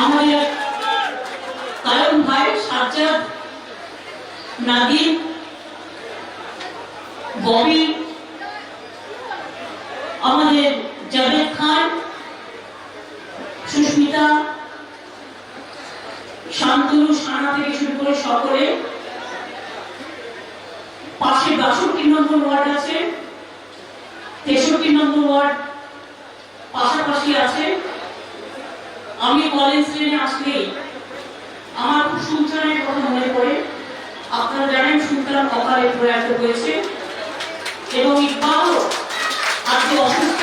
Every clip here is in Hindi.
আমাদের কায়ুম ভাই, সাজ্জাদ, নাদিম, ববি, আমাদের জাভেদ খান, সুস্মিতা, শান্তনু, সানা থেকে শুরু করে সকলে। পাশে 62 নম্বর ওয়ার্ড আছে, 63 নম্বর ওয়ার্ড পাশাপাশি আছে। আমি কলেজ ট্রেনে আসলে আমার খুব সুলতানের কথা মনে পড়ে। আপনারা জানেন সুলতান অকালে প্রয়াত হয়েছে এবং ইকবালও আজকে অসুস্থ,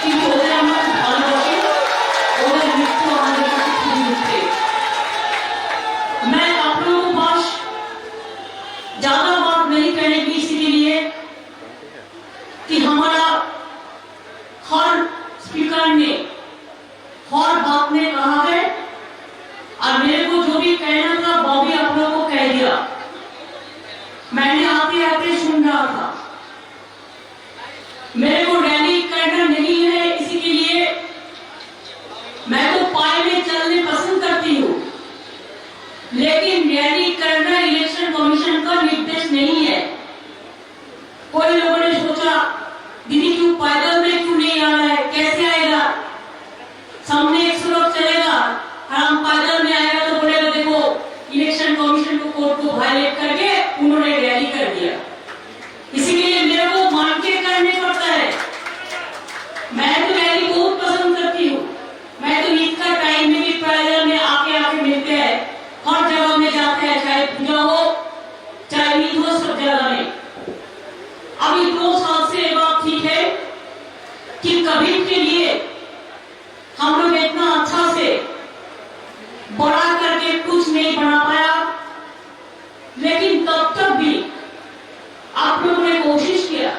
কিন্তু ওদের আমরা খুব ভালোবাসি। ওদের মৃত্যু আমাদের কাছে খুবই দুঃখের। मैं आप लोगों को पास ज्यादा बात नहीं कहने की इसीलिए कि हमारा हर स्पीकर ने हर बात ने कहा है और मेरे को जो भी कहना था वो भी आप लोगों को कह दिया। मैंने आते आते सुन रहा था, मेरे को रैली करना नहीं है, इसी के लिए मैं तो पाए में चलने पसंद करती हूँ, लेकिन रैली करना इलेक्शन कमीशन का निर्देश नहीं है। कोई लोगों ने सोचा दीदी क्यों पैदल में क्यों नहीं आ रहा है, कैसे आएगा, सामने 100 लोग चलेगा और हम पैदल में आएगा तो बोलेगा देखो इलेक्शन कमीशन को कोर्ट को वायलेट करके उन्होंने रैली कर दिया। इसीलिए मेरे को मान के करने पड़ता है। मैं तो रैली बहुत पसंद करती हूँ। मैं तो ईद का टाइम में भी पैदल में आके मिलते हैं, हर जगह में जाते हैं, चाहे पूजा हो चाहे ईद हो, सब जगह में। अभी 2 साल से ये बात ठीक है कि कभी के लिए हम लोग इतना अच्छा से बड़ा करके कुछ नहीं बना पाया, लेकिन तब तक भी आप लोगों ने कोशिश किया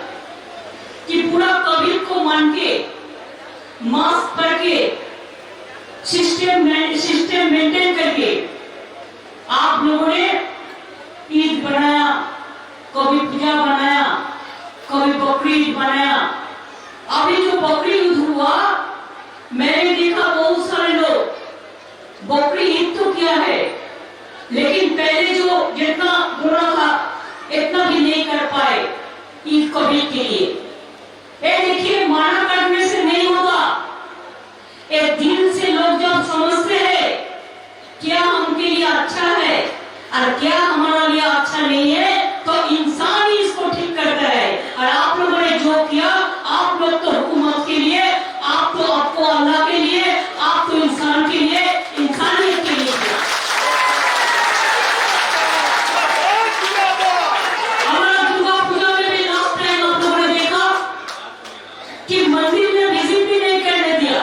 कि पूरा कबीर को मान के मास्क पहन के सिस्टम मेंटेन करके आप लोगों ने ईद बनाया, कभी पूजा बनाया, कभी बकरी ईद बनाया। अभी जो बकरी ईद हुआ मैंने देखा बहुत सारे लोग बकरी ईद तो किया है, लेकिन पहले जो जितना होना था इतना भी नहीं कर पाए ईद कभी के लिए। ये देखिए माना करने से नहीं होगा, एक दिल से लोग जब समझते हैं क्या उनके लिए अच्छा है और क्या हमारा लिए अच्छा नहीं है, तो इंसान ही इसको ठीक करता है। और आप लोगों ने जो किया, आप लोग तो हुकूमत के लिए, आप तो आपको अल्लाह के लिए, आप तो इंसान के लिए, इंसानियत के लिए किया। हमारा दुर्गा पूजा में भी लास्ट टाइम आप लोगों ने देखा कि मंदिर में विजिट भी नहीं करने दिया,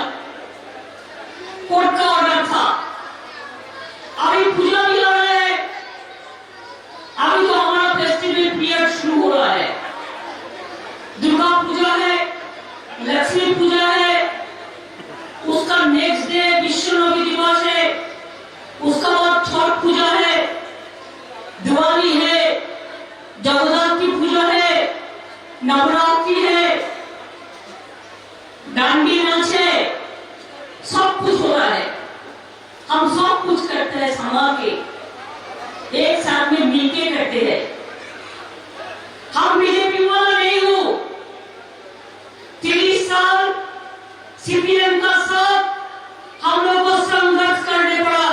कोर्ट का ऑर्डर था। अभी पूजा भी आ रहा है, अभी तो हमारा फेस्टिवल पीरियड शुरू हो रहा है। दुर्गा पूजा है, लक्ष्मी पूजा है, उसका नेक्स्ट डे विश्व नवी दिवस है, उसका बाद छठ पूजा है, दिवाली है, जगन्नाथ पूजा है, नवरात्रि है, डांडी नाच है, सब कुछ हो रहा है। हम सब कुछ करते हैं संभाल के, एक साथ में मिलके करते हैं। हम बीजेपी वाला नहीं हो। 30 साल सीपीएम का साथ हम लोग को संघर्ष करने पड़ा।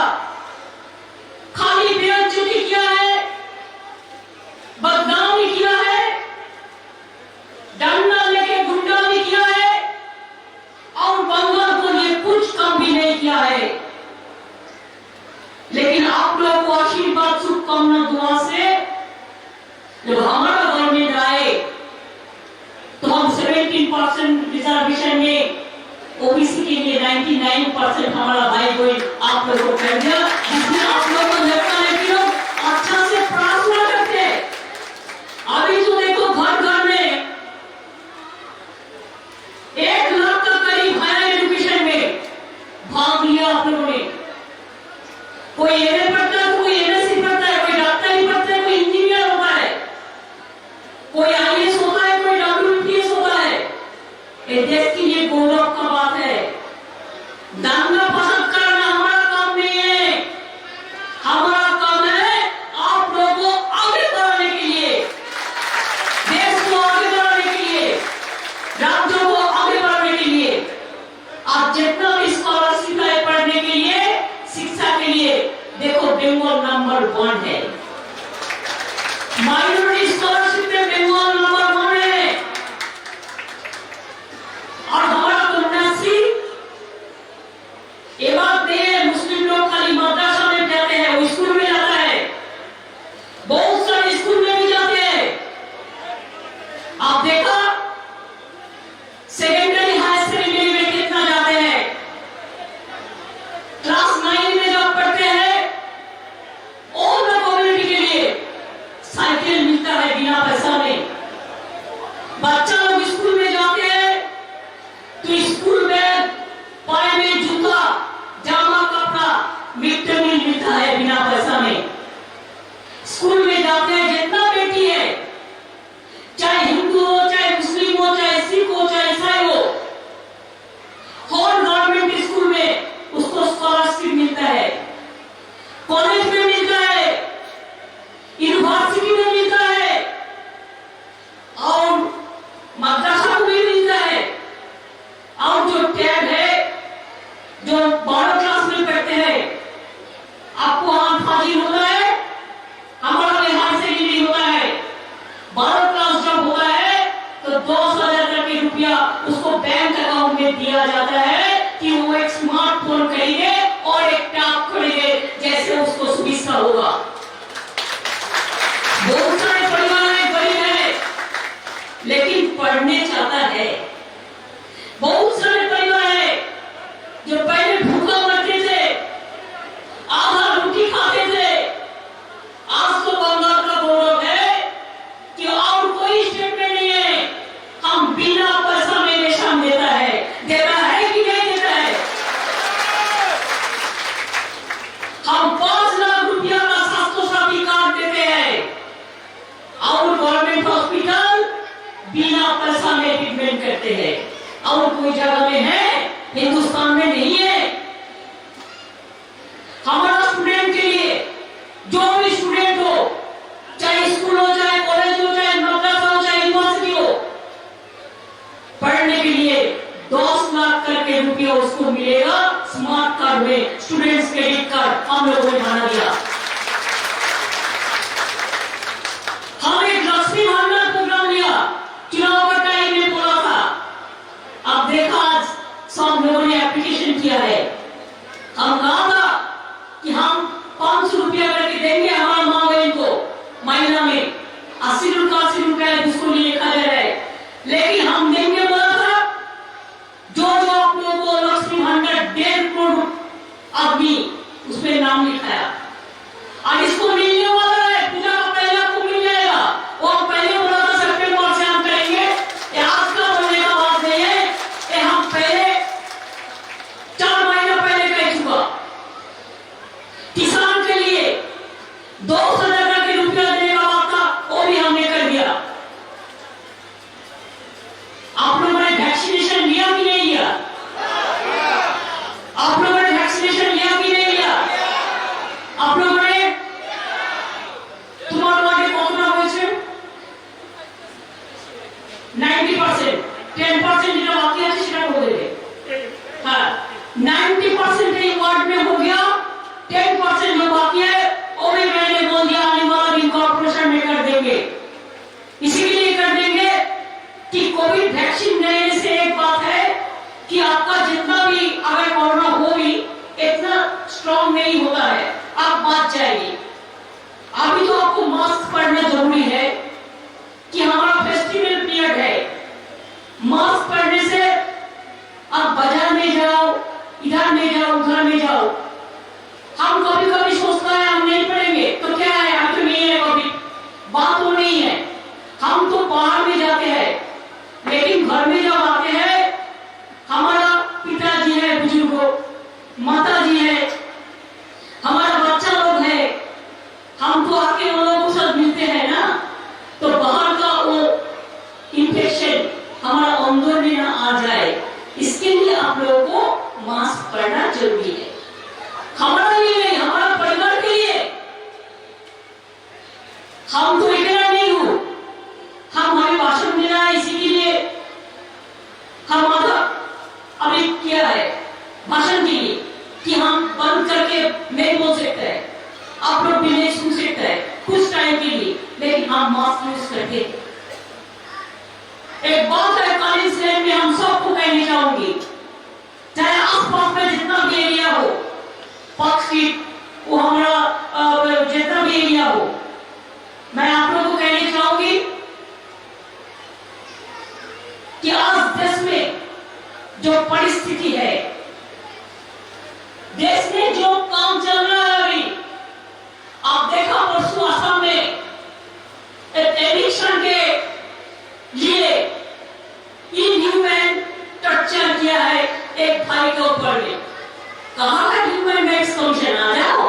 खाली बेइज्जती किया है, बदनामी किया है, डंडा लेके गुंडा भी किया है और बंगाल को ये कुछ कम भी नहीं किया है। लेकिन आप लोग को आशीर्वाद शुभकामना दुआ से जब हमारा गवर्नमेंट आए तो हम 17% रिजर्वेशन में ओबीसी के लिए 99% हमारा भाई बहन आप लोगों को कर दिया, जिसमें आप लोगों को लगता है कि लोग अच्छा से प्रार्थना करते हैं। अभी तो देखो घर घर में 1 लाख का करीब हायर एजुकेशन में भाग लिया आप लोगों ने। कोई एमए पढ़ता है, कोई एमएससी पढ़ता है, कोई डॉक्टरी पढ़ता है, कोई इंजीनियर होता है, कोई आईएएस होता है, कोई डब्ल्यूपीएस होता है। ये देश के लिए गौरव का बात है। दांगा फसाद करना हमारा काम 1 है। माइनॉरिटी स्कॉलरशिप में बंगाल नंबर 1 है। और हमारा कन्याश्री ये बात नहीं है मुस्लिम लोग खाली मदरसा में जाते हैं, वो स्कूल में जाता है, बहुत सारे स्कूल में भी जाते हैं। आप देखा सेकेंडरी हाई सेकेंडरी में कितना जाते हैं। क्लास 9 में जब पढ़ते हैं ऑल द कम्युनिटी के लिए साइकिल मिलता है बिना पैसा में। बच्चा लोग स्कूल में जाते हैं तो स्कूल में पाए में जूता जामा कपड़ा मिड डे मील मिलता है बिना पैसा में। स्कूल में जाते हैं जितना बेटी है, चाहे हिंदू हो, चाहे मुस्लिम हो, चाहे सिख हो, चाहे ईसाई हो, हर गवर्नमेंट स्कूल में उसको स्कॉलरशिप मिलता है, कॉलेज में मिलता है, यूनिवर्सिटी में मिलता है और मदरसा को भी मिलता है। और जो टैग है जो 12 क्लास में पढ़ते हैं, आपको आंख हाजिर होता है, हमारा बिहार से ही होता है। 12 क्लास जब होता है तो 10,000 के रुपया उसको बैंक अकाउंट में दिया जाता है कि वो एक स्मार्टफोन खरीदे और एक टैब खरीदे, जैसे उसको सुविधा होगा। बहुत सारे परिवार में गरीब है लेकिन पढ़ने चाहता है। बहुत सारे परिवार है जो पहले भूखा मरते थे, आधा रोटी खाते थे। आज तो बंगाल का गौरव है कि और कोई स्टेट में नहीं है हम बिना पैसा में रेशन देता है कि नहीं देता है। हम 5 लाख रुपया का स्वास्थ्य साथी कार्ड देते हैं और गवर्नमेंट हॉस्पिटल बिना पैसा में ट्रीटमेंट करते हैं। और कोई जगह में है, हिंदुस्तान में नहीं है। हमारा स्टूडेंट के लिए जो भी स्टूडेंट हो, चाहे स्कूल हो, चाहे कॉलेज हो, चाहे मदरसा हो, चाहे यूनिवर्सिटी हो, पढ़ने के लिए 10 लाख करके रुपया उसको मिलेगा स्मार्ट कार्ड में। स्टूडेंट्स क्रेडिट कार्ड हम लोगों ने बना दिया। हम एक लक्ष्मी भांडार प्रोग्राम लिया, चुनाव का टाइम में बोला था। अब देखा आज सब लोगों ने एप्लीकेशन किया है। हम कहा था कि हम 500 रुपया करके देंगे हमारा माँ बहन को महीना में, 80 रुपया जिसको लिखा जा रहा है, लेकिन हम देंगे बोला था। जो आप लोगों को लक्ष्मी भांडार 1.5 करोड़ आदमी उसमें नाम लिखाया और इसको मिलने वाला है, पूजा का पहले आपको मिल जाएगा। वो पहले बोला था सितंबर से हम करेंगे, आज का बोलने का बात नहीं है, ये हम पहले 4 महीना पहले कह चुका। किसान के लिए 2,000 के रुपया देने का बात था, वो भी हमने कर दिया। आप लोगों ने वैक्सीनेशन लिया कि नहीं लिया? आप लोगों ने वैक्सीनेशन लिया कि नहीं लिया? आप लोगों ने तुम्हारे आगे कौन হয়েছে 90%, 10% যেটা বাকি আছে সেটা করে দেবে। हाँ 90% ये वार्ड में हो गया, 10% जो बाकी है वो भी मैंने बोल दिया आने वाला दिन कॉर्पोरेशन में कर देंगे। इसीलिए कर देंगे कि कोविड वैक्सीन लेने से एक बात है कि आपका जितना भी अगर कोरोना हो भी इतना स्ट्रॉन्ग नहीं होता है, आप बच जाएंगे। अभी तो आपको मास्क पहनना जरूरी है कि हमारा फेस्टिवल पीरियड है। मास्क पहनने से आप बाजार में जाओ, इधर में जाओ, उधर में जाओ। हम कभी कभी सोचता है हम नहीं पढ़ेंगे तो क्या है, हम तो नहीं है, कभी बात वो नहीं है। हम तो बाहर में जाते हैं लेकिन घर में जब आते हैं हमारा पिताजी है, बुजुर्ग माता जी है, हमारा बच्चा लोग है, हम तो आके उन लोगों के साथ मिलते हैं ना, तो बाहर का वो इंफेक्शन हमारा अंदर में ना आ जाए, इसके लिए आप लोगों को मास्क पहनना जरूरी है। हमारा लिए नहीं, हमारा परिवार के लिए। हम तो अकेला नहीं हूं, हम हमें भाषण देना है, इसी के लिए हम अभी किया है भाषण के लिए कि हम बंद करके नहीं बोल सकते हैं। आप लोग भी नहीं सुन स्ट्रीट, वो हमारा जितना भी एरिया हो, मैं आप लोगों को कहना चाहूंगी कि आज देश में जो परिस्थिति है, देश में जो काम चल रहा है अभी, आप देखा परसों असम में एविक्शन के लिए इनह्यूमन टॉर्चर किया है एक भाई के ऊपर में। कहा है ह्यूमन राइट्स कमीशन, आ जाओ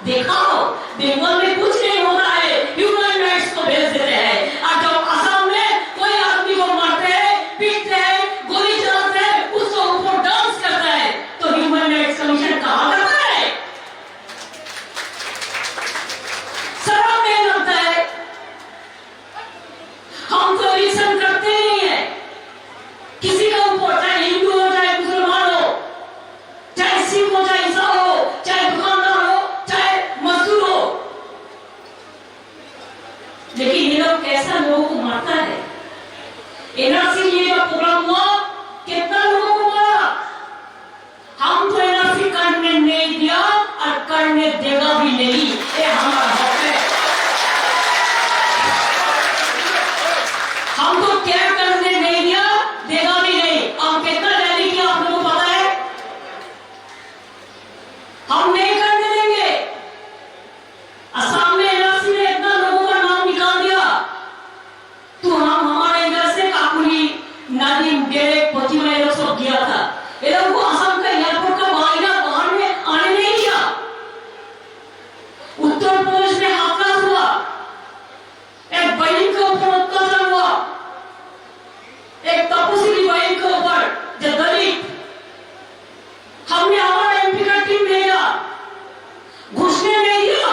दिखाओ, बंगाल में कुछ नहीं होता है, ह्यूमन राइट्स को भेज देते हैं। और जब असम में कोई आदमी को मारते हैं, पीटते हैं, गोली चलाते हैं, उसको ऊपर डांस करता है, तो ह्यूमन राइट्स कमीशन कहां करता है? शर्म नहीं लगता है? हम तो रिएक्शन करते नहीं है किसी का ऊपर, चाहे हिंदू हो, चाहे मुसलमान हो, चाहे सिख हो, चाहे ईसाई हो, चाहे दुकानदार हो, चाहे मजदूर हो। लेकिन ये लोग कैसा लोगों को मारता है? एनआरसी ये जो प्रोग्राम हुआ, कितना लोगों को मारा? हम तो एनआरसी करने नहीं दिया और करने देगा भी नहीं, ये हमारा हक है। हम तो क्या करने नहीं दिया, देगा भी नहीं। हम कितना रैली किया आप लोगों को पता है? हम नहीं करने देंगे। असम में एनआरसी ने इतना लोगों का नाम निकाल दिया, तो हम हमारे इधर से काकुली, नादिम, डेरेक, पश्चिमा ये लोग सब गया था। ये लोगों को असम का एयरपोर्ट का बाहर में आने नहीं दिया। उत्तर प्रदेश में हादसा हुआ, एक बहन के ऊपर अत्याचार हुआ, एक तपस्वी बहन के ऊपर जो दलित, हमने हमारा एमपी का टीम भेजा, घुसने नहीं दिया।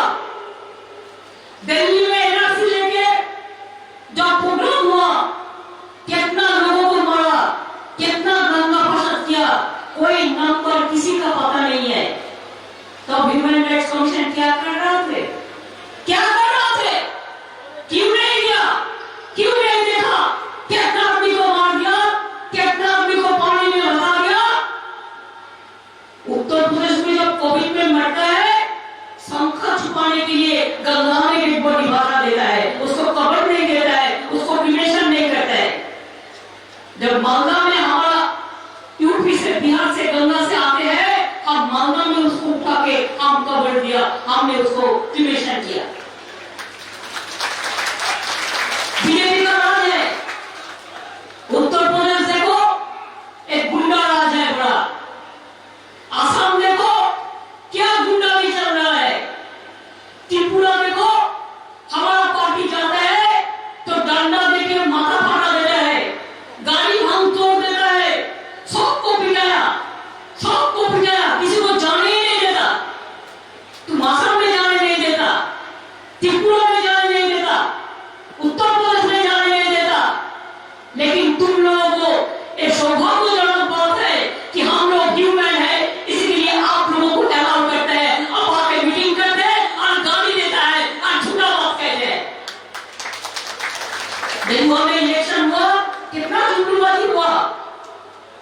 दिल्ली में एनआरसी लेके जब प्रोग्राम हुआ, कितना लोगों को मारा, कितना गंगा फसाद किया, कोई नंबर किसी का पता नहीं है। तो ह्यूमन राइट्स कमीशन क्या कर रहा थे? क्या कर रहा थे? क्यों नहीं किया? क्यों नहीं देखा? कितना आदमी को मार दिया, कितना आदमी को पानी में बहा दिया। उत्तर प्रदेश में जब कोविड में मरता है, शंखा छुपाने के लिए गंगा में एक बॉडी बहा देता है, उसको कवर नहीं देता है, उसको क्रिमेशन नहीं करता है। जब मालदा में हमारा यूपी से, बिहार से, गंगा से आते हैं, हम मालदा में उसको उठा के हम कवर दिया, हमने उसको क्रिमेशन किया। बीजेपी का राज है। उत्तर प्रदेश देखो, एक गुंडा राज है बड़ा। असम देखो, क्या गुंडागी चल रहा है। त्रिपुरा देखो, हमारा पार्टी जाता है तो डंडा देके माथा फाड़ा देता है, गाड़ी भांग तोड़ देता है, सबको पिटाया, किसी को जाने ही नहीं देता। तुम असम में जाने नहीं देता, त्रिपुरा में जाने नहीं देता, उत्तर प्रदेश में जाने नहीं देता। लेकिन तुम लोगों को एक सौभाग्यजनक बात है कि हम लोग ह्यूमन है, इसलिए आप लोगों को अलाउ करते हैं, अब आके मीटिंग करते हैं और गाली देता है और झूठा बात कहते हैं। बेंगल में इलेक्शन हुआ, कितना झूठबाजी हुआ,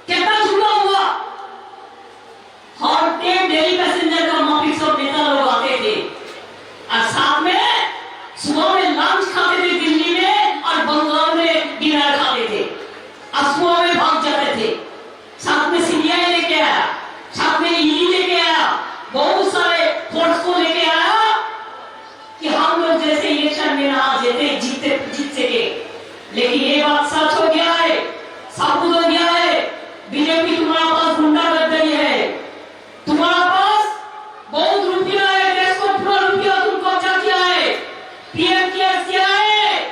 कितना झूठा हुआ। हर टाइम डेली पैसेंजर का माफी सब नेता लोग आते थे और साथ में सुबह में लंच खाते थे दिल्ली में और बंगाल में डिनर खाते थे और सुबह में भाग जाते थे। साथ में सीबीआई लेके आया, साथ में ईडी लेके आया, बहुत सारे फोर्स को लेके आया कि हम लोग जैसे इलेक्शन में ना जीत सके। लेकिन ये बात सच हो गया है, साबुत हो गया है। बीजेपी तुम्हारा पास गुंडागर्दी है, तुम्हारा पास बहुत रुपया है, देश को पूरा रुपया तुम कब्जा किया है, पीएम केयर्स किया है।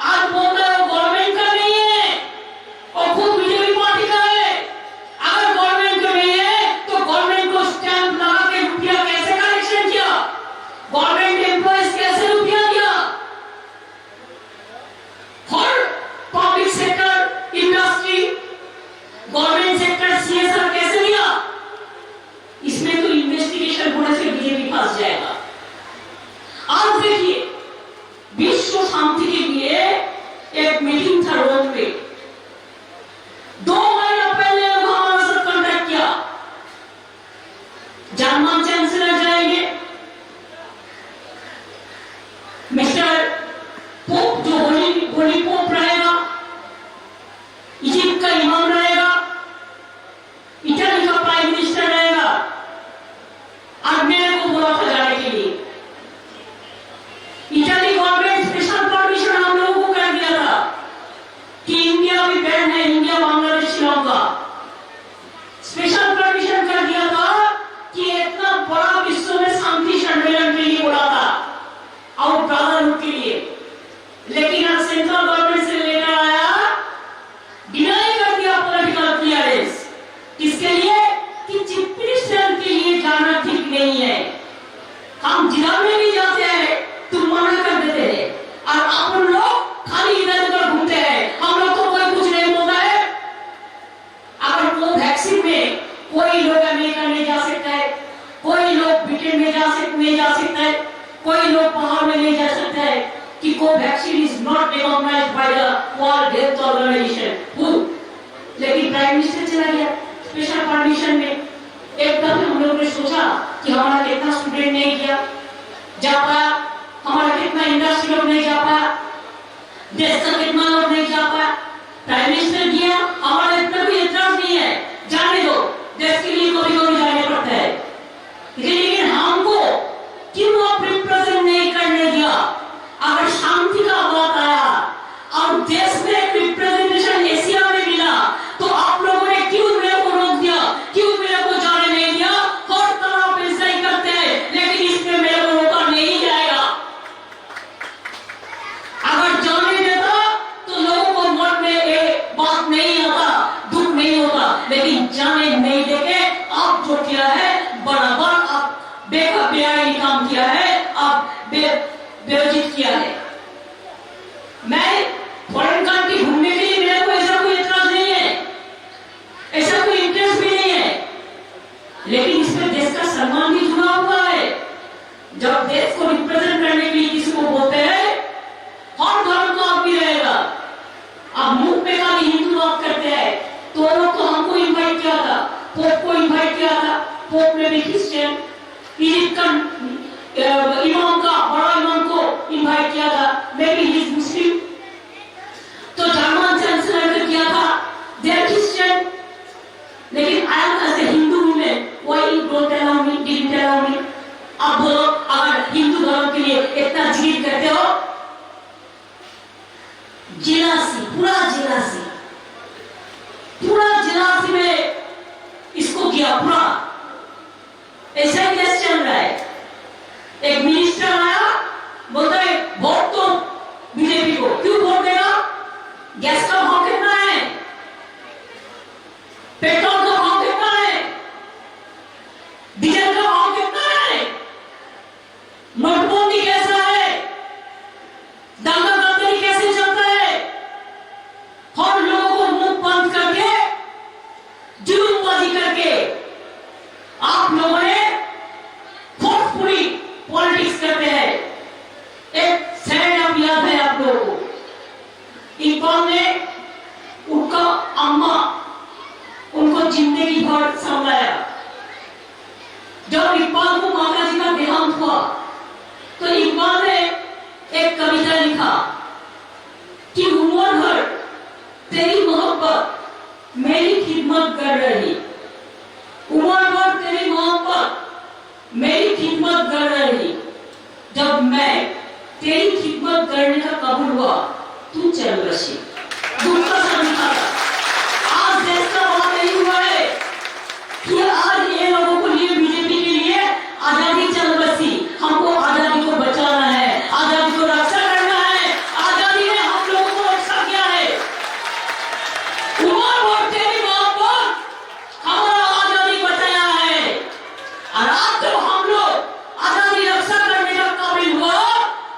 आज बोल रहे हो गवर्नमेंट का नहीं है और खुद बीजेपी पार्टी का है। अगर गवर्नमेंट का नहीं है तो गवर्नमेंट को स्टैंप लगा के रुपया कैसे कलेक्शन किया, गवर्नमेंट एम्प्लॉइज कैसे रुपया दिया, हर पब्लिक से कोई लोग अमेरिका नहीं जा सकता है, कोई लोग ब्रिटेन में नहीं जा सकता है, कोई लोग बाहर में नहीं जा सकता है कि Covaxin is not recognized by the World Health Organization. लेकिन प्राइम मिनिस्टर चला गया स्पेशल परमिशन में। एकदम हम लोगों ने सोचा कि हमारा कितना स्टूडेंट नहीं गया जा पाया, हमारा कितना इंडस्ट्री लोग नहीं जा पाया, देश का कितना लोग नहीं जा पाया। प्राइम मिनिस्टर गया, हमारा इतना कोई एतराज नहीं है, जाने दो, देश के लिए कभी कभी जाने पड़ता है। लेकिन हमको क्यों आप रिप्रेजेंट नहीं करने दिया? अगर शांति का बात आया और देश में एक रिप्रेजेंटेशन एशिया में मिला तो आप लोगों ने क्यों मेरे को रोक दिया, क्यों मेरे को जाने नहीं दिया? हर तरह पे सही करते हैं, लेकिन इसमें मेरे को रोका नहीं जाएगा। अगर जाने देता तो लोगों को मन में एक बात नहीं आता, दुख नहीं होता, लेकिन जाने नहीं देके आप जो किया है बराबर आप बेआईनी काम किया है, आप बेवजह किया है। मैं फॉरेन कंट्री घूमने के लिए मेरे को ऐसा कोई एतराज नहीं है, ऐसा कोई इंटरेस्ट भी नहीं है, लेकिन इसमें देश का सम्मान भी जुड़ा हुआ है। जब देश को रिप्रेजेंट करने के लिए किसी को बोलते हैं, हर धर्म का आदमी रहेगा। अब मुंह पे खाली हिंदू बात करते हैं, तो लोग तो हमको इनवाइट किया था, पोप को इनवाइट किया था, पोप ने भी क्रिश्चियन इजिप्ट का इमाम का बड़ा इमाम को इनवाइट किया था, मैं भी हिज मुस्लिम, तो जर्मन चांसलर ने किया था, दे आर क्रिश्चियन, लेकिन I am as a Hindu women, why you don't allow me, didn't allow me? आप बोलो, अगर हिंदू धर्म के लिए इतना जिद करते हो, जिलासी, पूरा जिलासी में इसको किया पूरा, ऐसा ही देश चल रहा है। एक मिनिस्टर आया, बोलता है वोट तो बीजेपी को, क्यों वोट देगा? गैस का भाव कितना है, पेट्रोल का भाव कितना है, डीजल का भाव कितना है, नोटबंदी कैसा है, दंगा बंदी कैसे चलता है? हर लोगों को मुंह बंद करके, जुलूमबाजी करके आप लोगों ने फोर्सफुली पॉलिटिक्स करते हैं। एक सैड आप याद है आप लोगों को, इकबाल ने उनका अम्मा उनको जिंदगी भर संभाला। जब इकबाल को माता जी का देहांत हुआ तो इकबाल ने एक कविता लिखा कि उम्र भर तेरी मोहब्बत मेरी खिदमत कर रही, उम्र भर तेरी मोहब्बत मेरी खिदमत कर रही, जब मैं तेरी खिदमत करने का कबूल हुआ तू चल बसी। दुख का समझा आज देश का बात नहीं हुआ है कि आज ये लोगों को लिए बीजेपी के लिए आजादी चल बसी, हमको आजादी को बचाना है, आजादी को रक्षा करना है, आजादी ने हम लोगों को रक्षा किया है। उमर और तेरी मोहब्बत हमारा आजादी बचाया है, और आज जब हम लोग आजादी रक्षा करने का काबिल हुआ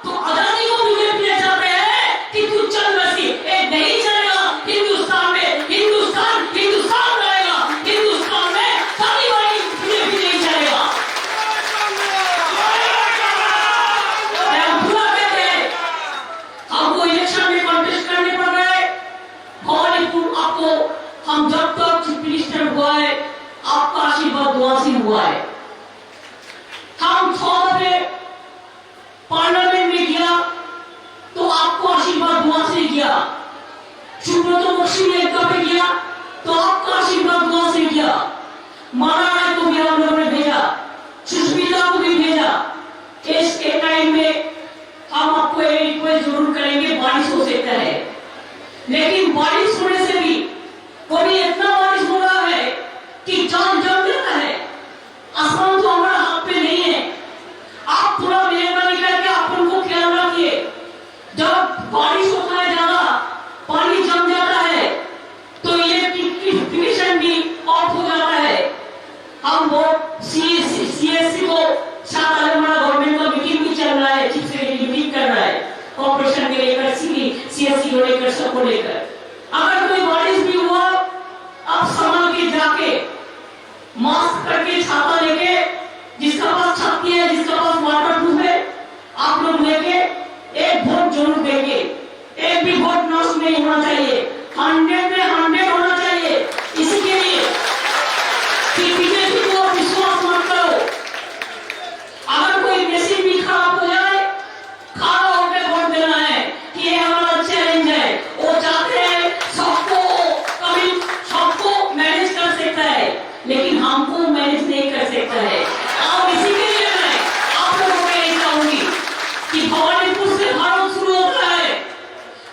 तो आजादी को बीजेपी ले जाते हैं कि तू चल बसी। एक नहीं चलेगा, हिंदुस्तान में हिंदुस्तान रहेगा, हिंदुस्तान में सारी वाली बीजेपी नहीं चलेगा। पूरा कहते हैं हमको इलेक्शन में कॉन्टेस्ट करने पड़ गए, भवानीपुर आपको हम जब तक चीफ मिनिस्टर हुआ है आपका आशीर्वाद दुआ से हुआ है। हम 6 दफे पार्लियामेंट में गया तो आपको आशीर्वाद दुआ से किया, सुब्रतो बख्शी ने एक दफे किया तो आपका आशीर्वाद दुआ से किया, माना राय को भी हम लोगों ने भेजा, सुष्मिता को भी भेजा। इस टाइम में हम आपको एक रिक्वेस्ट जरूर करेंगे, बारिश हो सकता है, लेकिन बारिश होने से भी कभी इतना बारिश हो रहा है कि जान जम जाता है। आसमान तो हमारा हाथ पे नहीं है, आप थोड़ा मेहरबानी करके आप उनको ख्याल रखिए। जब बारिश होता है ज्यादा, पानी जम जाता है तो इलेक्ट्रिफिकेशन भी ऑफ हो जाता है। हम वो सीएससी को साथ हमारा गवर्नमेंट का मीटिंग भी चल रहा है, चीफ सेक्रेटरी मीटिंग कर रहा है कॉर्पोरेशन के लेकर, सीएससी को लेकर, सबको लेकर। अगर कोई बारिश भी हुआ आप संभल के जाके देखता है। और इसी के लिए मैं आप लोगों को यही कहूंगी कि भवानीपुर से भारत शुरू होता है,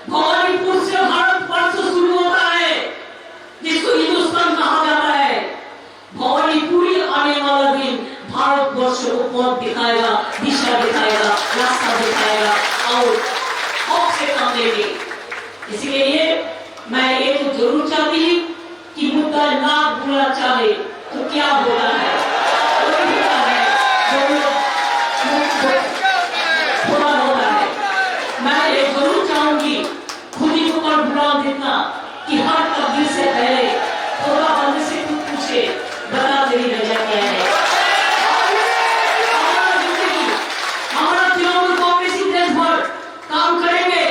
भवानीपुर से भारत वर्ष शुरू होता है, जिसको हिंदुस्तान कहा जाता है। भवानीपुर आने वाला दिन भारतवर्ष को पथ दिखाएगा, दिशा दिखाएगा, रास्ता दिखाएगा और औक से काम लेंगे। इसलिए मैं ये तो जरूर चाहती हूँ कि मुद्दा ना बुरा चाहे तो क्या बोला है, थोड़ा होता है। मैं ये जरूर चाहूंगी खुद ही ऊपर बुला देना कि हर तब्दील से पहले थोड़ा बंद से खुद पूछे, बता तेरी वजह क्या है। हमारा तृणमूल कांग्रेस देश भर काम करेंगे,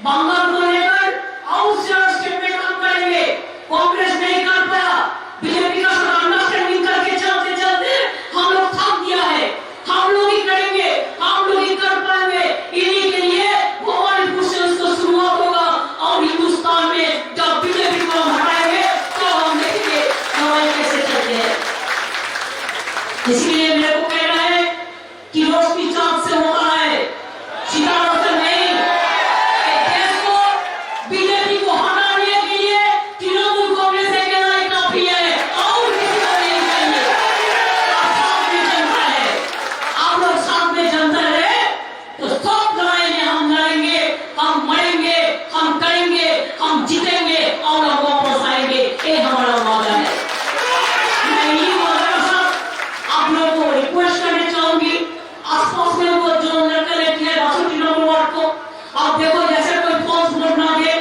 बंगाल को लेकर और स्टेट में काम करेंगे। कांग्रेस नहीं कर पाया, बीजेपी का साथ अंडरस्टैंडिंग करके चलते चलते हम लोग थक दिया है। हम लोग ही करेंगे, हम लोग ही कर पाएंगे। इन्हीं के लिए भवानीपुर से उसका शुरुआत होगा और हिंदुस्तान में जब बीजेपी को हटाएंगे तो हम देखेंगे हमारे कैसे चलते हैं। इसलिए मेरे को कहना है कि रोशनी चांद से होता है, सितारों से नहीं। देश को बीजेपी को हटाने के लिए तृणमूल कांग्रेस से कहना ही काफी है और किसी को नहीं चाहिए। आप साथ में जनता है, आप लोग साथ में जनता है तो सब लड़ाएंगे, हम लड़ेंगे, हम मरेंगे, हम करेंगे, हम जीतेंगे और हम वापस आएंगे। ये हमारा वादा है। मैं ये वादा के साथ आप लोगों को रिक्वेस्ट करना चाहूंगी, आसपास में वो जो लड़के लेके है 62 नंबर वार्ड को आप देखो, जैसे कोई फॉल्स वोट ना दे।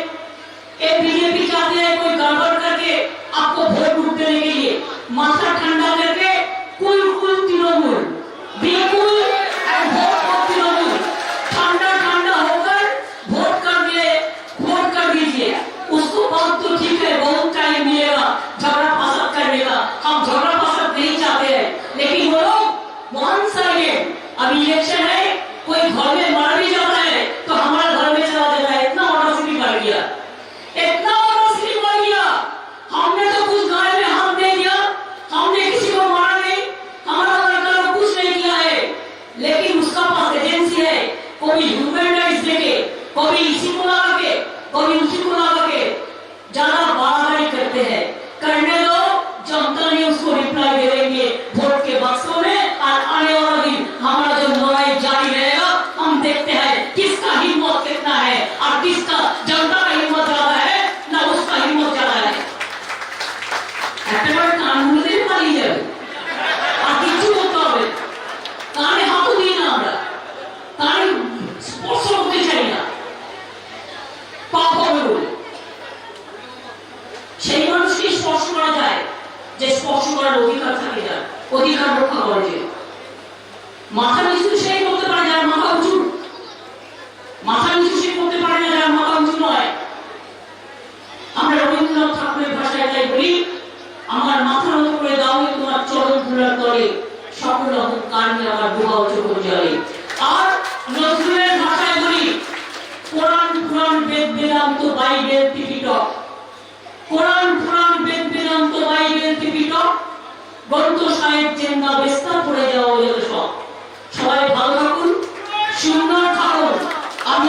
ये बीजेपी चाहते हैं कोई गड़बड़ करके आपको वोट लूट देने के लिए, माथा ठंडा करके कुल तृणमूल बिल्कुल वोट तृणमूल ठंडा ठंडा होकर वोट कर दीजिए। उसको बात तो ठीक है, बहुत टाइम मिलेगा झगड़ा फसाद करने का, हम झगड़ा फसाद नहीं चाहते हैं। लेकिन वो लोग वन साइडेड, अभी इलेक्शन है, कोई घर में मर भी जाता है तो हमारा घर में चला जाता है। इतना ऑटोसिटी बढ़ गया, इतना ऑटोसिटी बढ़ गया। हमने तो कुछ गाय में हाथ नहीं दिया, हमने किसी को मारा नहीं, हमारा लड़का को कुछ नहीं किया है, लेकिन उसका पास एजेंसी है। कोई ह्यूमन राइट्स देके, कोई इसी को लगा के, कोई उसी को लगा के ज्यादा बारबारी करते हैं। करने दो, जनता ने उसको रिप्लाई दे देंगे वोट के बक्सों में। और आने वाला दिन हमारा जो लड़ाई जारी रहेगा, हम देखते हैं किसका हिम्मत कितना है और किसका जनता का हिम्मत ज्यादा है ना उसका हिम्मत ज्यादा है। कानून से पाली जाए और किच्छु होता है काने हाथ दिए ना, আমরা কানে স্পর্শ করতে চাই না, পাপ হবে বলে। সেই মানুষকে স্পর্শ করা যায় যে স্পর্শ করার অধিকার থাকে, যার অধিকার রক্ষা করে। যে মাথা নিচু সেই করতে পারে যার মাথা উঁচু, মাথা নিচু সে করতে পারে না যার মাথা উঁচু নয়। আমরা রবীন্দ্রনাথ ঠাকুরের ভাষায় তাই বলি, আমার মাথা নত করে দাও তোমার চরণ ধুলার তলে, সকল অহংকার নিয়ে আমার ডোবাও চোখ জলে। আর নজরুলের ভাষায় বলি, কোরআন পুরাণ বেদ বেদান্ত বাইবেল ত্রিপিটক, কোরআন পুরাণ বেদ বেদান্ত বাইবেল ত্রিপিটক, গ্রন্থ সাহেব চেঙ্গা বেস্তা পড়ে যাওয়া যত সব। সবাই ভালো থাকুন, সুন্দর থাকুন। আমি